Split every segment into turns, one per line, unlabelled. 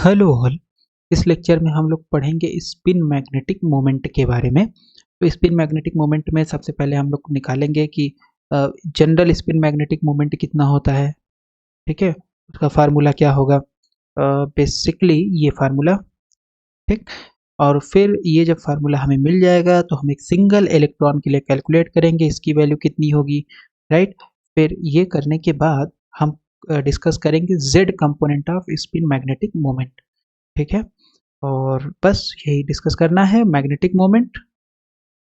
Hello all. इस lecture में हम लोग पढ़ेंगे स्पिन मैग्नेटिक मोमेंट के बारे में। तो स्पिन मैग्नेटिक मोमेंट में सबसे पहले हम लोग निकालेंगे कि जनरल स्पिन मैग्नेटिक मोमेंट कितना होता है। ठीक है, उसका फार्मूला क्या होगा, बेसिकली ये फार्मूला। ठीक, और फिर ये जब फार्मूला हमें मिल जाएगा तो हम एक सिंगल इलेक्ट्रॉन के लिए कैलकुलेट करेंगे इसकी वैल्यू कितनी होगी, राइट। फिर ये करने के बाद हम डिस्कस करेंगे Z component off spin magnetic moment. ठीक है, और बस यही डिस्कस करना है। मैग्नेटिक मोमेंट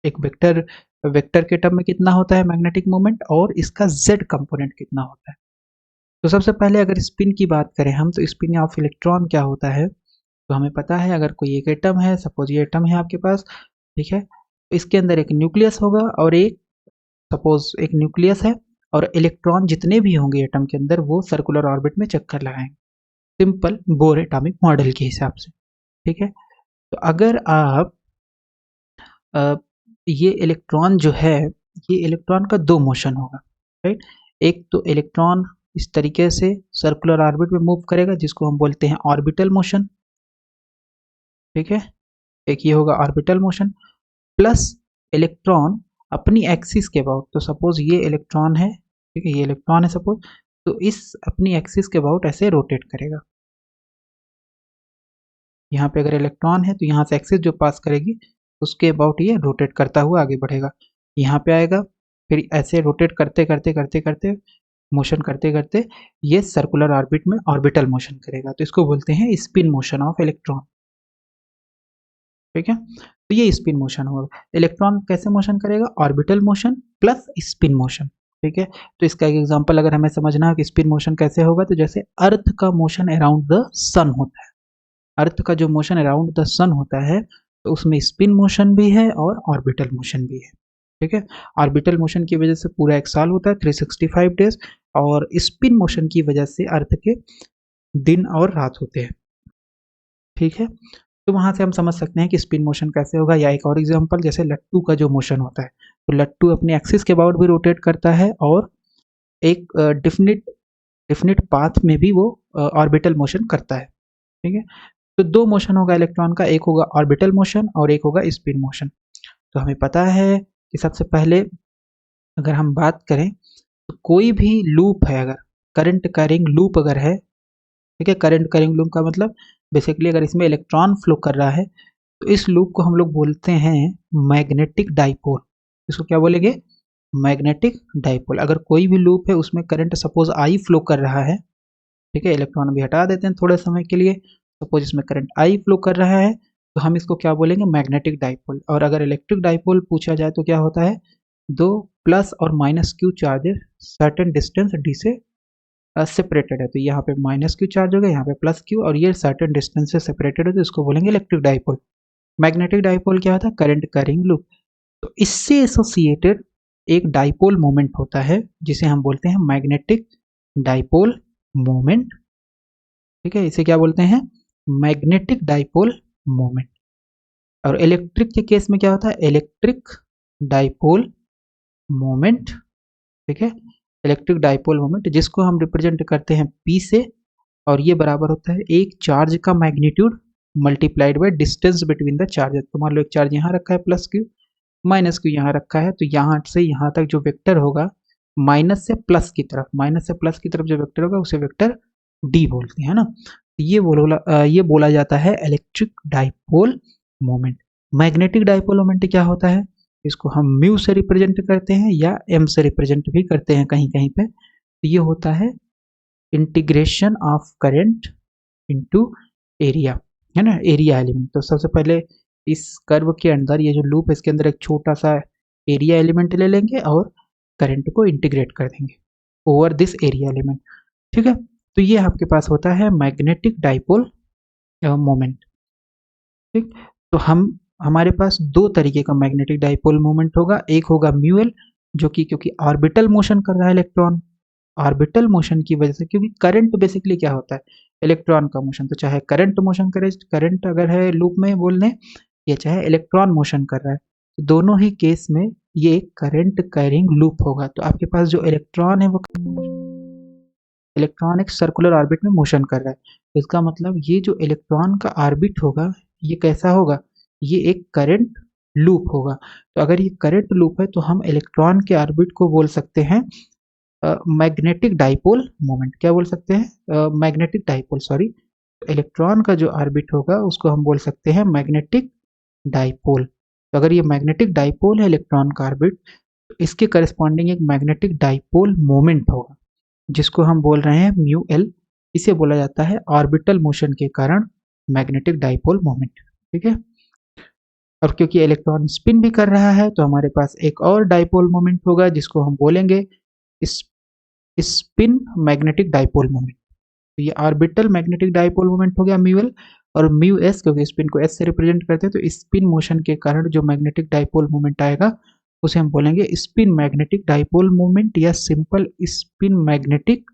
एक वेक्टर वेक्टर के टर्म में कितना होता है मैग्नेटिक मोमेंट, और इसका जेड कंपोनेंट कितना होता है। तो सबसे पहले अगर स्पिन की बात करें हम, तो स्पिन ऑफ इलेक्ट्रॉन क्या होता है, तो हमें पता है अगर कोई एक एटम है, सपोज ये एटम है आपके पास, ठीक है, तो इसके अंदर एक न्यूक्लियस होगा और एक, सपोज एक न्यूक्लियस है और इलेक्ट्रॉन जितने भी होंगे एटम के अंदर वो सर्कुलर ऑर्बिट में चक्कर लगाएंगे, सिंपल बोर एटॉमिक मॉडल के हिसाब से। ठीक है, तो अगर आप ये इलेक्ट्रॉन जो है, ये इलेक्ट्रॉन का दो मोशन होगा, राइट। एक तो इलेक्ट्रॉन इस तरीके से सर्कुलर ऑर्बिट में मूव करेगा जिसको हम बोलते हैं ऑर्बिटल मोशन। ठीक है, एक ये होगा ऑर्बिटल मोशन, प्लस इलेक्ट्रॉन अपनी एक्सिस के अबाउट, तो सपोज ये इलेक्ट्रॉन है, ठीक है, ये इलेक्ट्रॉन है सपोज, तो इस अपनी एक्सिस के अबाउट ऐसे रोटेट करेगा। यहाँ पे अगर इलेक्ट्रॉन है तो यहाँ से एक्सिस जो पास करेगी उसके अबाउट ये रोटेट करता हुआ आगे बढ़ेगा, यहाँ पे आएगा, फिर ऐसे रोटेट करते करते करते करते मोशन करते करते ये सर्कुलर ऑर्बिट में ऑर्बिटल मोशन करेगा, तो इसको बोलते हैं स्पिन मोशन ऑफ इलेक्ट्रॉन। ठीक है, तो ये स्पिन मोशन होगा। इलेक्ट्रॉन कैसे मोशन करेगा, orbital motion plus spin motion. ठीक है, तो इसका एक एग्जांपल अगर हमें समझना है कि स्पिन मोशन कैसे होगा, तो जैसे अर्थ का मोशन अराउंड द सन होता है, अर्थ का जो मोशन अराउंड द सन होता है तो उसमें स्पिन मोशन भी है और ऑर्बिटल मोशन भी है। ठीक है, ऑर्बिटल मोशन की वजह से पूरा एक साल होता है 365 डेज, और स्पिन मोशन की वजह से अर्थ के दिन और रात होते हैं। ठीक है, तो वहां से हम समझ सकते हैं कि स्पिन मोशन कैसे होगा। या एक और एग्जांपल, जैसे लट्टू का जो मोशन होता है, तो लट्टू अपने एक्सिस के अबाउट भी रोटेट करता है और एक डिफिनिट डिफिनिट पाथ में भी वो ऑर्बिटल मोशन करता है। ठीक है, तो दो मोशन होगा इलेक्ट्रॉन का, एक होगा ऑर्बिटल मोशन और एक होगा स्पिन मोशन। तो हमें पता है कि सबसे पहले अगर हम बात करें तो कोई भी लूप है, अगर करंट कैरिंग लूप अगर है, ठीक है, करंट कैरिंग लूप का मतलब बेसिकली अगर इसमें इलेक्ट्रॉन फ्लो कर रहा है तो इस लूप को हम लोग बोलते हैं मैग्नेटिक डाइपोल। इसको क्या बोलेंगे, मैग्नेटिक डाइपोल। अगर कोई भी लूप है उसमें करंट सपोज आई फ्लो कर रहा है, ठीक है, इलेक्ट्रॉन भी हटा देते हैं थोड़े समय के लिए, सपोज इसमें करंट आई फ्लो कर रहा है तो हम इसको क्या बोलेंगे, मैग्नेटिक डाइपोल। और अगर इलेक्ट्रिक डाइपोल पूछा जाए तो क्या होता है, दो प्लस और minus Q charges certain distance D से सेपरेटेड है, तो यहाँ पे माइनस क्यू चार्ज होगा, यहाँ पे प्लस क्यू, और ये सर्टेन डिस्टेंस से सेपरेटेड है तो इसको बोलेंगे इलेक्ट्रिक डाइपोल। मैग्नेटिक डाइपोल क्या होता है, करंट कैरिंग लूप। तो इससे एसोसिएटेड एक डाइपोल मोमेंट होता है जिसे हम बोलते हैं मैग्नेटिक डाइपोल मोमेंट। ठीक है, इसे क्या बोलते हैं, मैग्नेटिक डाइपोल मोमेंट। और इलेक्ट्रिक के केस में क्या होता है, इलेक्ट्रिक डाइपोल मोमेंट। ठीक है, इलेक्ट्रिक डाइपोल मोमेंट जिसको हम रिप्रेजेंट करते हैं P से, और ये बराबर होता है एक चार्ज का magnitude multiplied by distance between the charges. तो मान लो एक चार्ज यहाँ रखा है प्लस क्यू, माइनस क्यू यहाँ रखा है, तो यहाँ से यहाँ तक जो वेक्टर होगा माइनस से प्लस की तरफ, माइनस से प्लस की तरफ जो वेक्टर होगा उसे वेक्टर डी बोलते हैं ना। ये बोला जाता है electric dipole moment. Magnetic dipole moment क्या होता है, इसको हम म्यू से रिप्रेजेंट करते हैं या एम से रिप्रेजेंट भी करते हैं कहीं कहीं पे। तो ये होता है integration of current into area, है ना, एरिया एलिमेंट। तो सबसे पहले इस कर्व के अंदर ये जो लूप है इसके अंदर एक छोटा सा एरिया एलिमेंट ले लेंगे और करंट को इंटीग्रेट कर देंगे ओवर दिस एरिया एलिमेंट। ठीक है, तो ये आपके पास होता है मैग्नेटिक डाइपोल मोमेंट। ठीक, तो हमारे पास दो तरीके का मैग्नेटिक डाइपोल मोमेंट होगा, एक होगा म्यूएल जो कि क्योंकि ऑर्बिटल मोशन कर रहा है इलेक्ट्रॉन, ऑर्बिटल मोशन की वजह से, क्योंकि करंट बेसिकली क्या होता है, इलेक्ट्रॉन का मोशन, तो चाहे करंट मोशन करे, करंट अगर है लूप में बोल दें, या चाहे इलेक्ट्रॉन मोशन कर रहा है, तो दोनों ही केस में ये करंट कैरिंग लूप होगा। तो आपके पास जो इलेक्ट्रॉन है वो इलेक्ट्रॉन एक सर्कुलर ऑर्बिट में मोशन कर रहा है। तो इसका मतलब ये जो इलेक्ट्रॉन का ऑर्बिट होगा ये कैसा होगा, ये एक करंट लूप होगा। तो अगर ये करंट लूप है तो हम इलेक्ट्रॉन के ऑर्बिट को बोल सकते हैं मैग्नेटिक डाइपोल मोमेंट। क्या बोल सकते हैं, मैग्नेटिक डाइपोल, सॉरी। इलेक्ट्रॉन का जो ऑर्बिट होगा उसको हम बोल सकते हैं मैग्नेटिक डाइपोल। तो अगर ये मैग्नेटिक डाइपोल है इलेक्ट्रॉन का ऑर्बिट, तो इसके करस्पॉन्डिंग एक मैग्नेटिक डाइपोल मोमेंट होगा जिसको हम बोल रहे हैं म्यू एल। इसे बोला जाता है ऑर्बिटल मोशन के कारण मैग्नेटिक डाइपोल मोमेंट। ठीक है। और क्योंकि इलेक्ट्रॉन स्पिन भी कर रहा है तो हमारे पास एक और डाइपोल मोमेंट होगा जिसको हम बोलेंगे स्पिन मैग्नेटिक डाइपोल मोमेंट। तो ये ऑर्बिटल मैग्नेटिक डाइपोल मोमेंट हो गया म्यू एल। और म्यू एस, क्योंकि स्पिन को एस से रिप्रेजेंट करते हैं, तो स्पिन मोशन के कारण जो मैग्नेटिक डाइपोल मोमेंट आएगा उसे हम बोलेंगे स्पिन मैग्नेटिक डाइपोल मोमेंट या सिंपल स्पिन मैग्नेटिक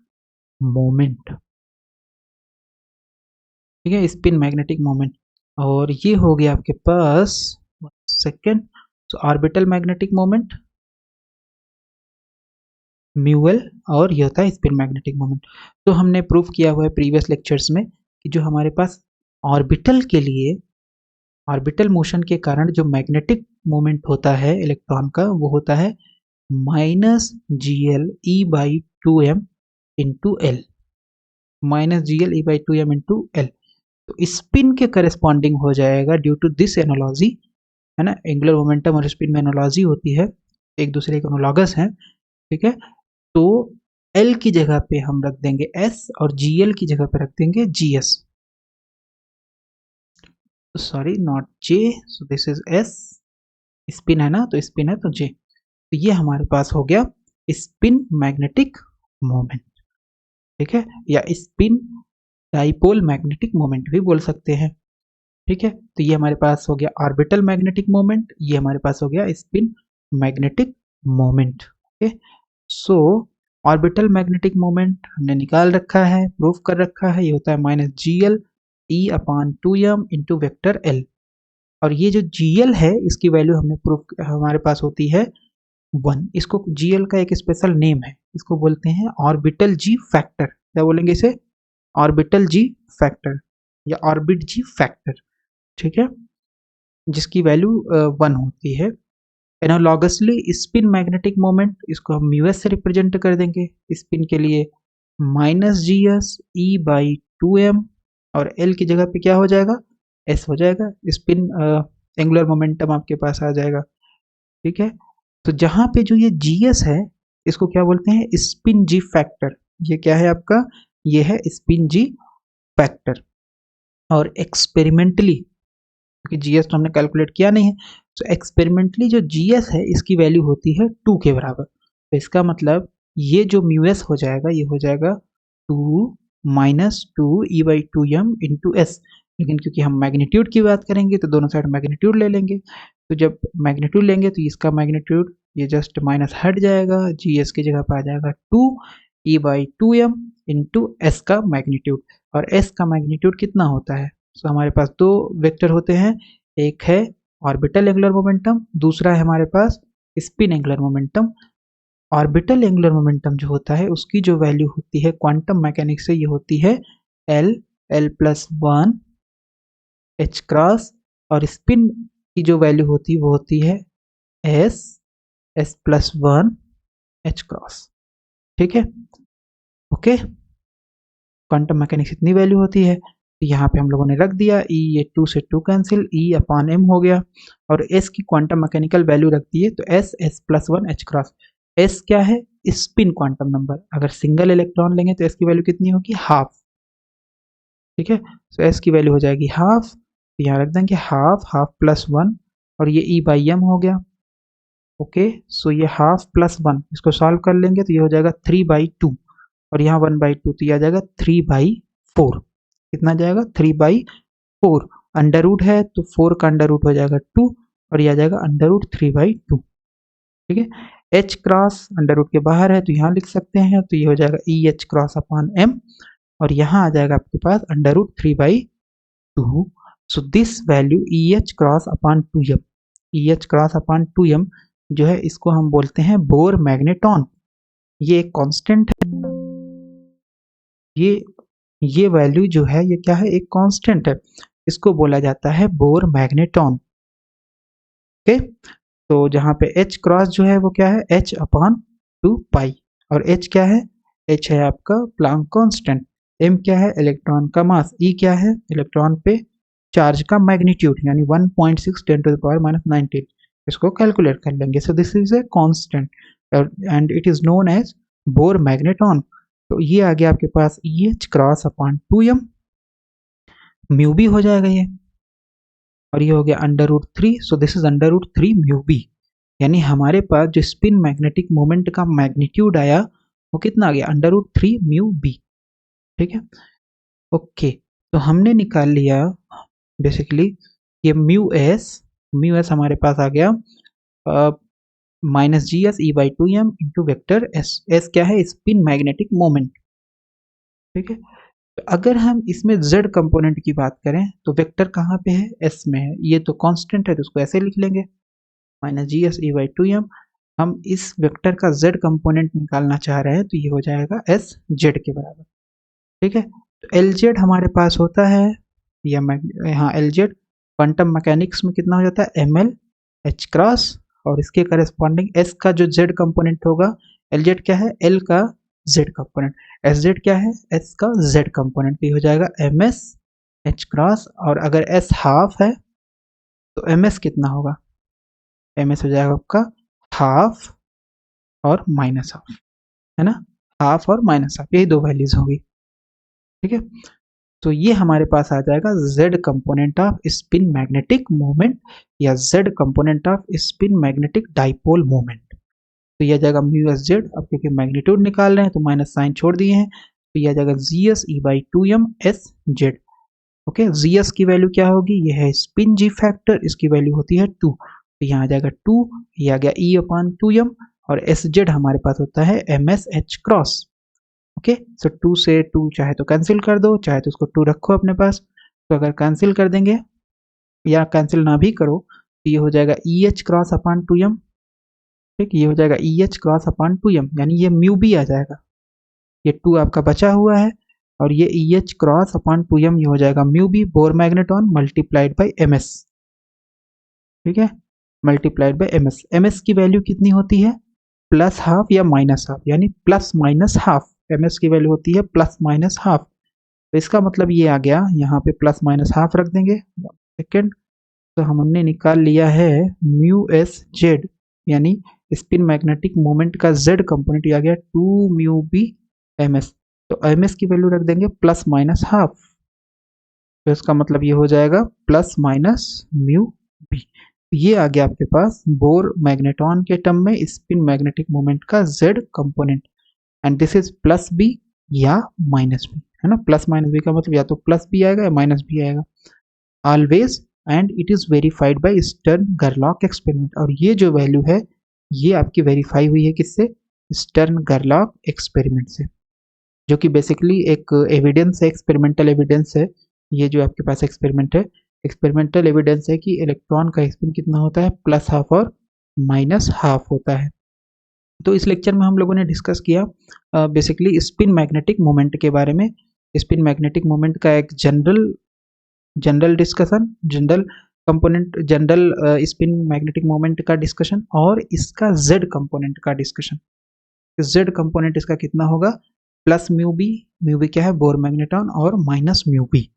मोमेंट। ठीक है, स्पिन मैग्नेटिक मोमेंट। और ये हो गया आपके पास सेकेंड। तो ऑर्बिटल मैग्नेटिक मोमेंट म्यूएल, और ये होता है स्पिन मैग्नेटिक मोमेंट। तो हमने प्रूफ किया हुआ है प्रीवियस लेक्चर्स में कि जो हमारे पास ऑर्बिटल के लिए ऑर्बिटल मोशन के कारण जो मैग्नेटिक मोमेंट होता है इलेक्ट्रॉन का वो होता है minus g l e by two m into l, minus g l e by two m into l. तो स्पिन के करस्पॉन्डिंग हो जाएगा ड्यू टू दिस एनालॉजी, है ना। एंगुलर मोमेंटम और स्पिन में एनालॉजी होती है, एक दूसरे के एनालॉगस हैं। ठीक है। तो एल की जगह पे हम रख देंगे एस और जी एल की जगह पे रख देंगे G S, sorry not J, so this is S. Spin है ना, तो स्पिन है तो जे। तो ये हमारे पास हो गया स्पिन मैग्नेटिक मोमेंट। ठीक है, या स्पिन डाइपोल मैग्नेटिक मोमेंट भी बोल सकते हैं। ठीक है, तो ये हमारे पास हो गया ऑर्बिटल मैग्नेटिक मोमेंट, ये हमारे पास हो गया स्पिन मैग्नेटिक मोमेंट। ओके, सो ऑर्बिटल मैग्नेटिक मोमेंट हमने निकाल रखा है, प्रूफ कर रखा है। ये होता है minus g l e upon two m into vector l. और ये जो जी एल है इसकी वैल्यू हमने प्रूफ हमारे पास होती है 1। इसको जी एल का एक स्पेशल नेम है, इसको बोलते हैं ऑर्बिटल जी फैक्टर। क्या बोलेंगे इसे, ऑर्बिटल जी फैक्टर या ऑर्बिट जी फैक्टर। ठीक है, जिसकी वैल्यू 1 होती है। एनालॉगसली स्पिन मैग्नेटिक मोमेंट, इसको हम म्यू एस से रिप्रेजेंट कर देंगे स्पिन के लिए, minus g s e by two m, और एल की जगह पे क्या हो जाएगा, एस हो जाएगा। स्पिन एंगुलर मोमेंटम आपके पास आ जाएगा। ठीक है, तो जहाँ पे जो ये जी एस है इसको क्या बोलते हैं, स्पिन जी फैक्टर। ये क्या है आपका, ये है स्पिन जी फैक्टर। और एक्सपेरिमेंटली, क्योंकि जीएस तो हमने कैलकुलेट किया नहीं है, तो एक्सपेरिमेंटली जो जीएस है इसकी वैल्यू होती है 2 के बराबर। तो इसका मतलब ये जो म्यू एस हो जाएगा ये हो जाएगा 2 minus two e by two m into s. लेकिन क्योंकि हम मैग्नीट्यूड की बात करेंगे तो दोनों साइड मैग्नीट्यूड ले लेंगे। तो जब मैग्नीट्यूड लेंगे तो इसका मैग्नीट्यूड ये जस्ट माइनस हट जाएगा, जी एस की जगह पर आ जाएगा 2 e by two m into s का मैग्नीट्यूड। और एस का मैग्नीट्यूड कितना होता है, तो हमारे पास दो वेक्टर होते हैं, एक है ऑर्बिटल एंगुलर मोमेंटम, दूसरा है हमारे पास spin angular momentum. Orbital angular momentum जो होता है उसकी जो वैल्यू होती है क्वांटम मैकेनिक्स से, ये होती है L L plus one H cross, और स्पिन की जो वैल्यू होती है वो होती है S S plus one H cross. ठीक है, ओके। क्वांटम मैकेनिक्स इतनी वैल्यू होती है, तो यहाँ पे हम लोगों ने रख दिया ई, ये 2 से 2 कैंसिल, ई अपान एम हो गया। और एस की क्वांटम मैकेनिकल वैल्यू रख दी है, तो S S plus one H cross. S क्या है, स्पिन क्वांटम नंबर। अगर सिंगल इलेक्ट्रॉन लेंगे तो एस की वैल्यू कितनी होगी, हाफ। ठीक है, तो एस की वैल्यू हो जाएगी हाफ, तो यहाँ रख देंगे हाफ, हाफ प्लस वन, और ये ई बाई एम हो गया। ओके, सो ये हाफ प्लस वन, इसको सॉल्व कर लेंगे तो ये हो जाएगा 3/2, और यहाँ 1/2, तो ये आ जाएगा 3/4। कितना जाएगा, 3/4। अंडर रूट है तो 4 का अंडर रूट हो जाएगा 2, और ये आ जाएगा अंडर रूट 3/2। ठीक है, एच क्रॉस अंडर रूट के बाहर है तो यहाँ लिख सकते हैं, तो ये हो जाएगा e h cross upon m, और यहाँ आ जाएगा आपके पास under root 3/2। So this value e h cross upon 2m, e h cross upon 2m जो है इसको हम बोलते हैं बोर मैग्नेटॉन। ये एक कांस्टेंट है। ये वैल्यू जो है ये क्या है, एक कांस्टेंट है, इसको बोला जाता है बोर मैग्नेटॉन। ओके, तो जहाँ पे एच क्रॉस जो है वो क्या है, एच अपॉन 2 पाई, और एच क्या है, एच है आपका प्लांक कांस्टेंट, एम क्या है, इलेक्ट्रॉन का मास, ई क्या है, इलेक्ट्रॉन पे चार्ज का मैग्नीट्यूड, यानी 1.6 10⁻⁻19। इसको कैलकुलेट कर लेंगे। So this is a constant and it is known as Bohr magneton. तो ये आ गया आपके पास e h cross upon 2m, mu b हो जाएगा ये, और ये हो गया √3। So this is √3 mu b, यानी हमारे पास जो स्पिन मैग्नेटिक मोमेंट का मैग्नीट्यूड आया वो कितना आ गया, √3 म्यू बी। ठीक है, ओके, तो हमने निकाल लिया बेसिकली ये म्यू एस हमारे पास आ गया -GS E/2m into vector S. S क्या है, स्पिन मैग्नेटिक मोमेंट। ठीक है, तो अगर हम इसमें z कंपोनेंट की बात करें तो वेक्टर कहाँ पे है, s में है, ये तो कांस्टेंट है तो उसको ऐसे लिख लेंगे -GS E/2m। हम इस वेक्टर का z कंपोनेंट निकालना चाह रहे हैं तो ये हो जाएगा s z के बराबर। ठीक है, तो Lz हमारे पास होता है या यहाँ Lz क्वांटम मैकेनिक्स में कितना हो जाता है, ml h क्रॉस, और इसके करस्पॉन्डिंग s का जो z कंपोनेंट होगा, Lz क्या है, l का z कंपोनेंट, Sz क्या है, s का z कंपोनेंट, भी हो जाएगा ms h क्रॉस, और अगर s हाफ है तो ms कितना होगा, ms हो जाएगा आपका हाफ और माइनस हाफ, है ना, हाफ और माइनस हाफ, यही दो वैल्यूज होगी। ठीक है, तो ये हमारे पास आ जाएगा z component off spin magnetic moment या z component off spin magnetic dipole moment. तो यह आ जाएगा म्यू एस जेड, अब क्योंकि मैग्नीट्यूड निकाल रहे हैं तो माइनस साइन छोड़ दिए हैं, तो यह आ जाएगा GS E/2m S Z. Okay, GS की वैल्यू क्या होगी, यह है स्पिन जी फैक्टर, इसकी वैल्यू होती है 2, तो यहाँ आ जाएगा 2, ये आ गया E/2m, और एस जेड हमारे पास होता है MS H क्रॉस। ओके, सो 2 से 2 चाहे तो कैंसिल कर दो, चाहे तो उसको 2 रखो अपने पास, तो अगर कैंसिल कर देंगे या कैंसिल ना भी करो तो ये हो जाएगा EH क्रॉस अपॉन 2m। ठीक, ये हो जाएगा EH क्रॉस अपॉन 2m, यानी ये म्यू बी आ जाएगा, ये 2 आपका बचा हुआ है, और ये EH क्रॉस अपॉन 2m ये हो जाएगा mu B Bohr magneton multiplied by ms। ठीक है, मल्टीप्लाइड बाई ms। ms की वैल्यू कितनी होती है, प्लस हाफ या माइनस हाफ, यानी प्लस माइनस हाफ, ms की वैल्यू होती है प्लस माइनस हाफ। तो इसका मतलब ये आ गया, यहाँ पे प्लस माइनस हाफ रख देंगे। सेकेंड, तो हमने निकाल लिया है म्यू एस जेड, यानी स्पिन मैग्नेटिक मोमेंट का z कंपोनेंट आ गया 2 म्यू बी ms, तो ms की वैल्यू रख देंगे प्लस माइनस हाफ, तो इसका मतलब ये हो जाएगा प्लस माइनस म्यू बी। ये आ गया आपके पास बोर मैग्नेटॉन के टर्म में स्पिन मैग्नेटिक मोमेंट का z component, and this is plus B या माइनस बी, है ना, प्लस माइनस बी का मतलब या तो प्लस बी आएगा या माइनस बी आएगा always, and it is verified by Stern गरलॉक एक्सपेरिमेंट। और ये जो वैल्यू है ये आपकी वेरीफाई हुई है किससे, स्टर्न गरलॉक एक्सपेरिमेंट से, जो कि बेसिकली एक एविडेंस है, एक्सपेरिमेंटल एविडेंस है। ये जो आपके पास एक्सपेरिमेंट है, एक्सपेरिमेंटल एविडेंस है कि इलेक्ट्रॉन का स्पिन कितना होता है, प्लस हाफ और माइनस हाफ होता है। तो इस लेक्चर में हम लोगों ने डिस्कस किया बेसिकली स्पिन मैग्नेटिक मोमेंट के बारे में, स्पिन मैग्नेटिक मोमेंट का एक general discussion, general component, general spin magnetic moment का डिस्कशन, और इसका z कंपोनेंट का डिस्कशन। z कंपोनेंट इसका कितना होगा, प्लस म्यू बी क्या है बोर मैग्नेटॉन, और माइनस म्यू बी।